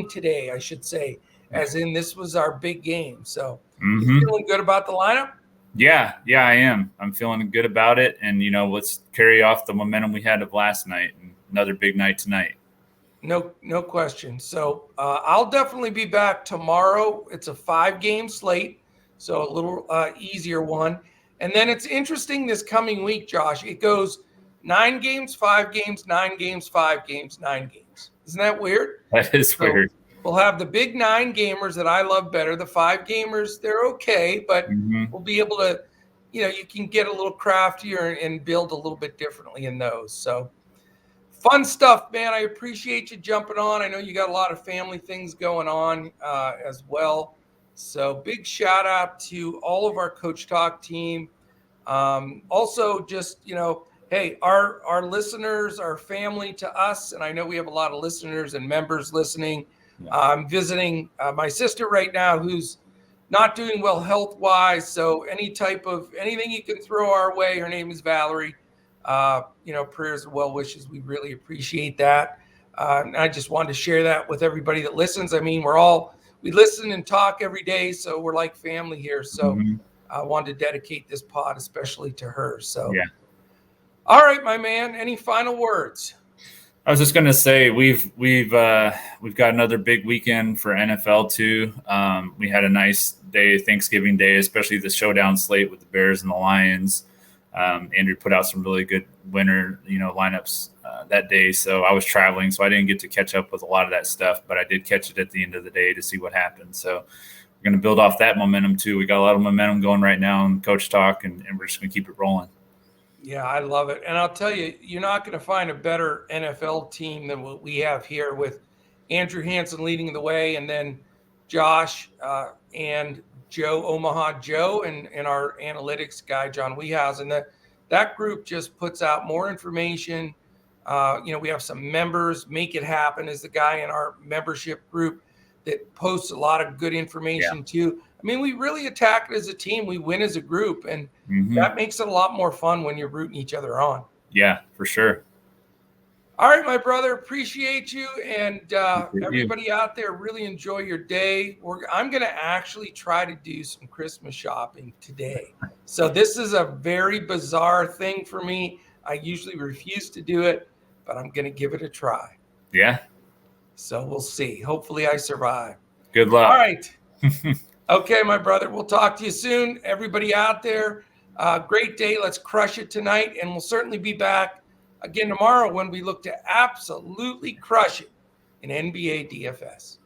today, I should say, as in this was our big game. So you feeling good about the lineup? Yeah, I am. I'm feeling good about it. And, let's carry off the momentum we had of last night and another big night tonight. No question. So I'll definitely be back tomorrow. It's a 5-game slate, so a little easier one. And then it's interesting this coming week, Josh. It goes 9 games, 5 games, 9 games, 5 games, 9 games. Isn't that weird? That is weird. We'll have the big 9 gamers that I love better. The 5 gamers, they're okay, but we'll be able to, you can get a little craftier and build a little bit differently in those. So fun stuff, man. I appreciate you jumping on. I know you got a lot of family things going on as well. So big shout out to all of our Coach Talk team. Also, just, hey, our listeners are family to us. And I know we have a lot of listeners and members listening. I'm visiting my sister right now who's not doing well health-wise. So anything you can throw our way, her name is Valerie. Prayers and well wishes. We really appreciate that. And I just wanted to share that with everybody that listens. I mean, we listen and talk every day, so we're like family here. So I wanted to dedicate this pod especially to her. So, all right, my man, any final words? I was just going to say we've got another big weekend for NFL too. We had a nice day, Thanksgiving Day, especially the showdown slate with the Bears and the Lions. Andrew put out some really good winner, lineups that day. So I was traveling, so I didn't get to catch up with a lot of that stuff, but I did catch it at the end of the day to see what happened. So we're going to build off that momentum too. We got a lot of momentum going right now in Coach Talk, and we're just going to keep it rolling. Yeah, I love it. And I'll tell you, you're not going to find a better NFL team than what we have here with Andrew Hansen leading the way, and then Josh and Joe, Omaha Joe, and our analytics guy, John Weehausen. That group just puts out more information. We have some members. Make It Happen is the guy in our membership group that posts a lot of good information too. I mean, we really attack it as a team. We win as a group, and that makes it a lot more fun when you're rooting each other on. Yeah, for sure. All right, my brother, appreciate you. And everybody out there, really enjoy your day. I'm going to actually try to do some Christmas shopping today. So this is a very bizarre thing for me. I usually refuse to do it, but I'm going to give it a try. Yeah. So we'll see. Hopefully I survive. Good luck. All right. Okay, my brother, we'll talk to you soon. Everybody out there, great day. Let's crush it tonight. And we'll certainly be back again tomorrow when we look to absolutely crush it in NBA DFS.